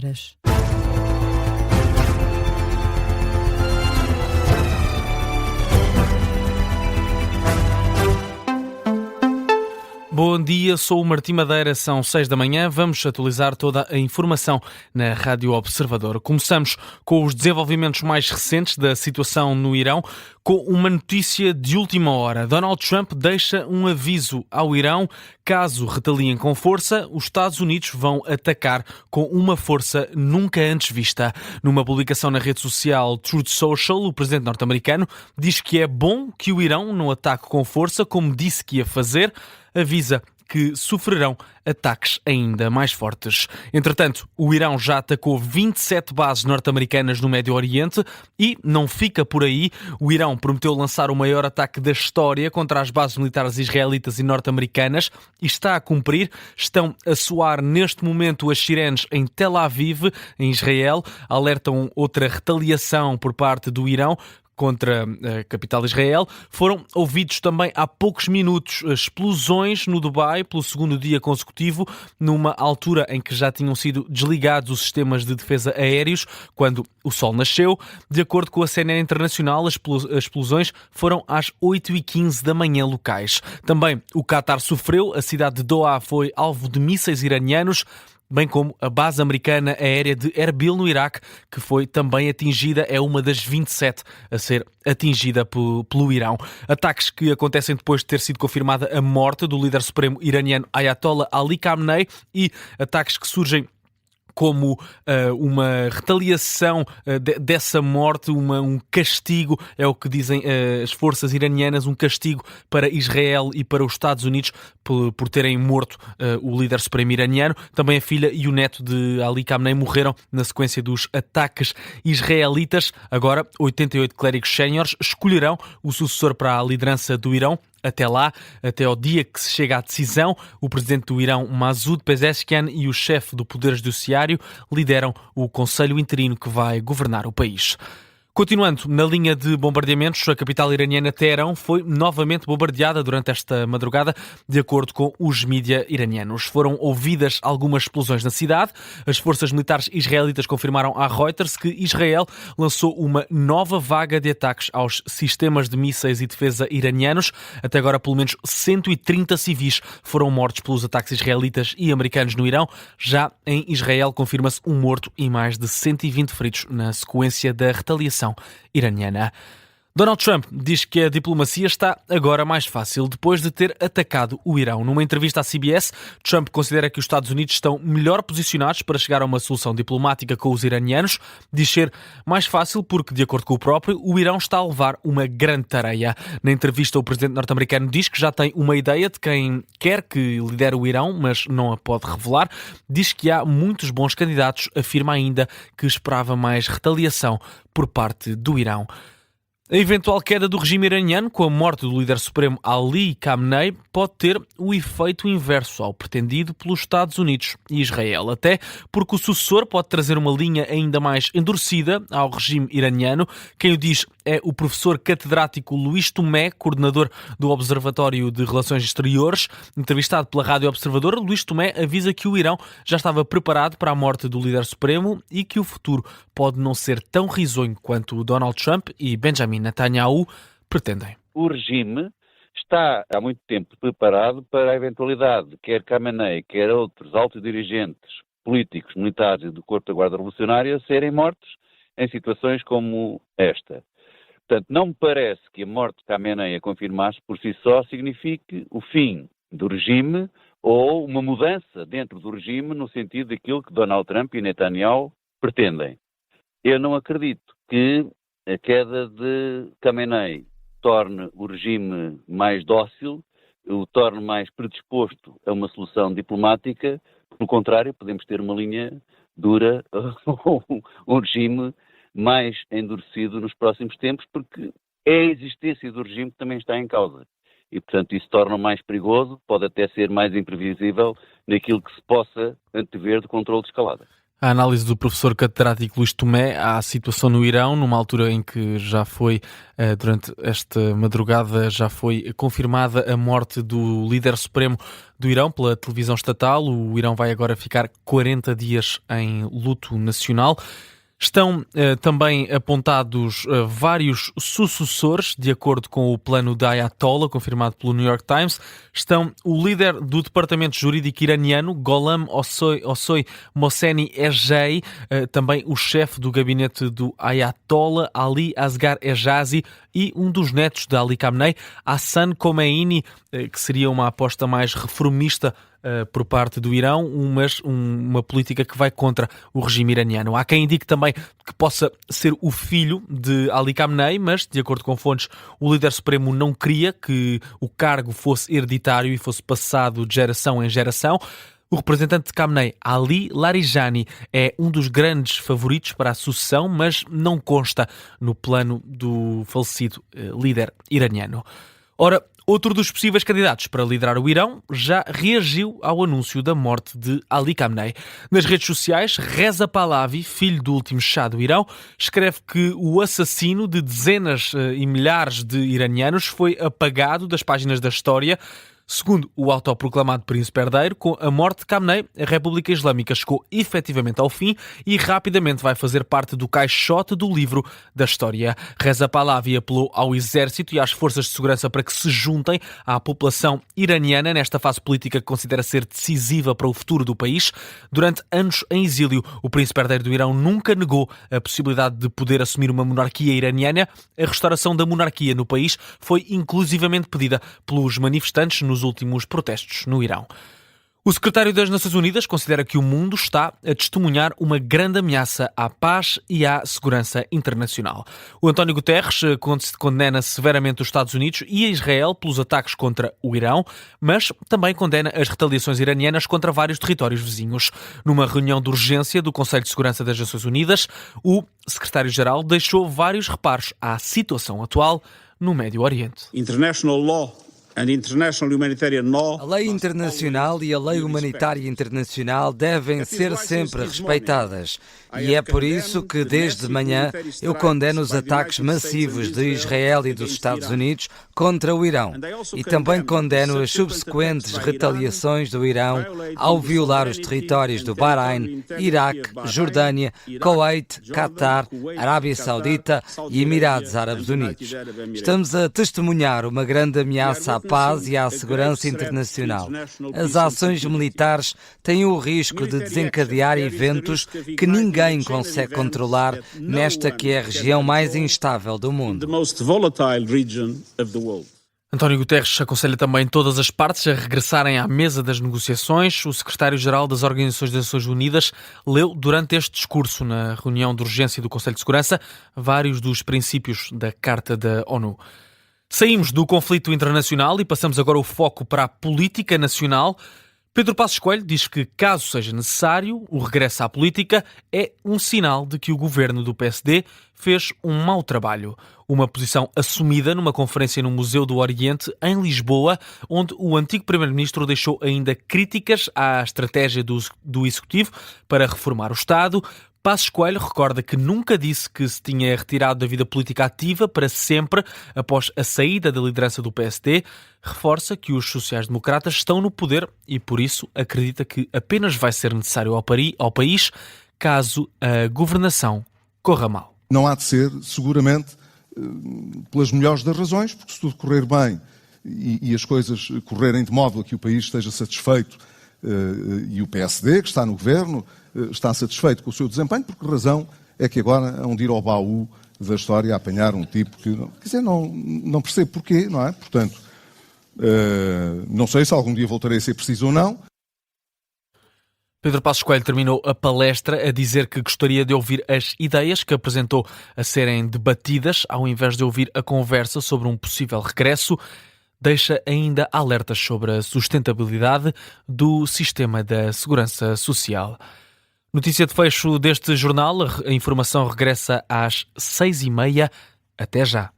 palavras. Bom dia, sou o Martim Madeira, são 6 da manhã, vamos atualizar toda a informação na Rádio Observador. Começamos com os desenvolvimentos mais recentes da situação no Irão, com uma notícia de última hora. Donald Trump deixa um aviso ao Irão: caso retaliem com força, os Estados Unidos vão atacar com uma força nunca antes vista. Numa publicação na rede social Truth Social, o presidente norte-americano diz que é bom que o Irão não ataque com força, como disse que ia fazer. Avisa que sofrerão ataques ainda mais fortes. Entretanto, o Irão já atacou 27 bases norte-americanas no Médio Oriente e não fica por aí. O Irão prometeu lançar o maior ataque da história contra as bases militares israelitas e norte-americanas e está a cumprir. Estão a soar neste momento as sirenes em Tel Aviv, em Israel. Alertam outra retaliação por parte do Irão contra a capital de Israel. Foram ouvidos também há poucos minutos explosões no Dubai pelo segundo dia consecutivo, numa altura em que já tinham sido desligados os sistemas de defesa aéreos quando o sol nasceu. De acordo com a CNN Internacional, as explosões foram às 8h15 da manhã locais. Também o Qatar sofreu, a cidade de Doha foi alvo de mísseis iranianos, bem como a base americana aérea de Erbil, no Iraque, que foi também atingida, é uma das 27 a ser atingida pelo Irão. Ataques que acontecem depois de ter sido confirmada a morte do líder supremo iraniano Ayatollah Ali Khamenei e ataques que surgem como uma retaliação dessa morte, um castigo, é o que dizem as forças iranianas, um castigo para Israel e para os Estados Unidos por terem morto o líder supremo iraniano. Também a filha e o neto de Ali Khamenei morreram na sequência dos ataques israelitas. Agora, 88 clérigos séniores escolherão o sucessor para a liderança do Irão. Até lá, até ao dia que se chega à decisão, o presidente do Irão, Masoud Pezeshkian, e o chefe do Poder Judiciário lideram o Conselho Interino que vai governar o país. Continuando na linha de bombardeamentos, a capital iraniana Teherão foi novamente bombardeada durante esta madrugada, de acordo com os mídia iranianos. Foram ouvidas algumas explosões na cidade. As forças militares israelitas confirmaram à Reuters que Israel lançou uma nova vaga de ataques aos sistemas de mísseis e defesa iranianos. Até agora, pelo menos 130 civis foram mortos pelos ataques israelitas e americanos no Irão. Já em Israel, confirma-se um morto e mais de 120 feridos na sequência da retaliação iraniana. Donald Trump diz que a diplomacia está agora mais fácil depois de ter atacado o Irão. Numa entrevista à CBS, Trump considera que os Estados Unidos estão melhor posicionados para chegar a uma solução diplomática com os iranianos. Diz ser mais fácil porque, de acordo com o próprio, o Irão está a levar uma grande tarefa. Na entrevista, o presidente norte-americano diz que já tem uma ideia de quem quer que lidere o Irão, mas não a pode revelar. Diz que há muitos bons candidatos, afirma ainda que esperava mais retaliação por parte do Irão. A eventual queda do regime iraniano com a morte do líder supremo Ali Khamenei pode ter o efeito inverso ao pretendido pelos Estados Unidos e Israel, até porque o sucessor pode trazer uma linha ainda mais endurecida ao regime iraniano. Quem o diz é o professor catedrático Luís Tomé, coordenador do Observatório de Relações Exteriores. Entrevistado pela Rádio Observador, Luís Tomé avisa que o Irão já estava preparado para a morte do líder supremo e que o futuro pode não ser tão risonho quanto o Donald Trump e Benjamin Netanyahu pretendem. O regime está há muito tempo preparado para a eventualidade, quer Khamenei, quer outros altos dirigentes políticos, militares e do Corpo da Guarda Revolucionária serem mortos em situações como esta. Portanto, não me parece que a morte de Khamenei a confirmasse por si só signifique o fim do regime ou uma mudança dentro do regime no sentido daquilo que Donald Trump e Netanyahu pretendem. Eu não acredito que a queda de Khamenei torne o regime mais dócil, o torne mais predisposto a uma solução diplomática. Pelo contrário, podemos ter uma linha dura ou um regime mais endurecido nos próximos tempos, porque é a existência do regime que também está em causa. E, portanto, isso torna mais perigoso, pode até ser mais imprevisível naquilo que se possa antever de controle de escalada. A análise do professor catedrático Luís Tomé à situação no Irão, numa altura em que já foi, durante esta madrugada, já foi confirmada a morte do líder supremo do Irão pela televisão estatal. O Irão vai agora ficar 40 dias em luto nacional. Estão também apontados vários sucessores, de acordo com o plano da Ayatollah, confirmado pelo New York Times. Estão o líder do departamento jurídico iraniano, Gholam Hossein Mohseni Ejei, também o chefe do gabinete do Ayatollah, Ali Asghar Ejazi, e um dos netos de Ali Khamenei, Hassan Khomeini, que seria uma aposta mais reformista por parte do Irão, mas uma política que vai contra o regime iraniano. Há quem indique também que possa ser o filho de Ali Khamenei, mas, de acordo com fontes, o líder supremo não queria que o cargo fosse hereditário e fosse passado de geração em geração. O representante de Khamenei, Ali Larijani, é um dos grandes favoritos para a sucessão, mas não consta no plano do falecido líder iraniano. Ora, outro dos possíveis candidatos para liderar o Irão já reagiu ao anúncio da morte de Ali Khamenei. Nas redes sociais, Reza Pahlavi, filho do último Shah do Irão, escreve que o assassino de dezenas e milhares de iranianos foi apagado das páginas da história. Segundo o autoproclamado príncipe herdeiro, com a morte de Khamenei, a República Islâmica chegou efetivamente ao fim e rapidamente vai fazer parte do caixote do livro da história. Reza Pahlavi apelou ao exército e às forças de segurança para que se juntem à população iraniana nesta fase política que considera ser decisiva para o futuro do país. Durante anos em exílio, o príncipe herdeiro do Irão nunca negou a possibilidade de poder assumir uma monarquia iraniana. A restauração da monarquia no país foi inclusivamente pedida pelos manifestantes nos últimos protestos no Irão. O secretário das Nações Unidas considera que o mundo está a testemunhar uma grande ameaça à paz e à segurança internacional. O António Guterres condena severamente os Estados Unidos e a Israel pelos ataques contra o Irão, mas também condena as retaliações iranianas contra vários territórios vizinhos. Numa reunião de urgência do Conselho de Segurança das Nações Unidas, o secretário-geral deixou vários reparos à situação atual no Médio Oriente. International law. A lei internacional e a lei humanitária internacional devem ser sempre respeitadas. E é por isso que, desde manhã, eu condeno os ataques massivos de Israel e dos Estados Unidos contra o Irão. E também condeno as subsequentes retaliações do Irão ao violar os territórios do Bahrein, Iraque, Jordânia, Kuwait, Qatar, Arábia Saudita e Emirados Árabes Unidos. Estamos a testemunhar uma grande ameaça à paz e à segurança internacional. As ações militares têm o risco de desencadear eventos que ninguém consegue controlar nesta que é a região mais instável do mundo. António Guterres aconselha também todas as partes a regressarem à mesa das negociações. O secretário-geral das Organizações das Nações Unidas leu durante este discurso, na reunião de urgência do Conselho de Segurança, vários dos princípios da Carta da ONU. Saímos do conflito internacional e passamos agora o foco para a política nacional. Pedro Passos Coelho diz que, caso seja necessário, o regresso à política é um sinal de que o governo do PSD fez um mau trabalho. Uma posição assumida numa conferência no Museu do Oriente, em Lisboa, onde o antigo primeiro-ministro deixou ainda críticas à estratégia do Executivo para reformar o Estado. Passos Coelho recorda que nunca disse que se tinha retirado da vida política ativa para sempre após a saída da liderança do PSD. Reforça que os sociais-democratas estão no poder e, por isso, acredita que apenas vai ser necessário ao país caso a governação corra mal. Não há de ser, seguramente, pelas melhores das razões, porque se tudo correr bem e as coisas correrem de modo a que o país esteja satisfeito e o PSD, que está no governo, está satisfeito com o seu desempenho, por que razão é que agora hão de ir ao baú da história a apanhar um tipo que, quer dizer, não percebo porquê, não é? Portanto, não sei se algum dia voltarei a ser preciso ou não. Pedro Passos Coelho terminou a palestra a dizer que gostaria de ouvir as ideias que apresentou a serem debatidas, ao invés de ouvir a conversa sobre um possível regresso. Deixa ainda alertas sobre a sustentabilidade do sistema da segurança social. Notícia de fecho deste jornal. A informação regressa às 6h30. Até já.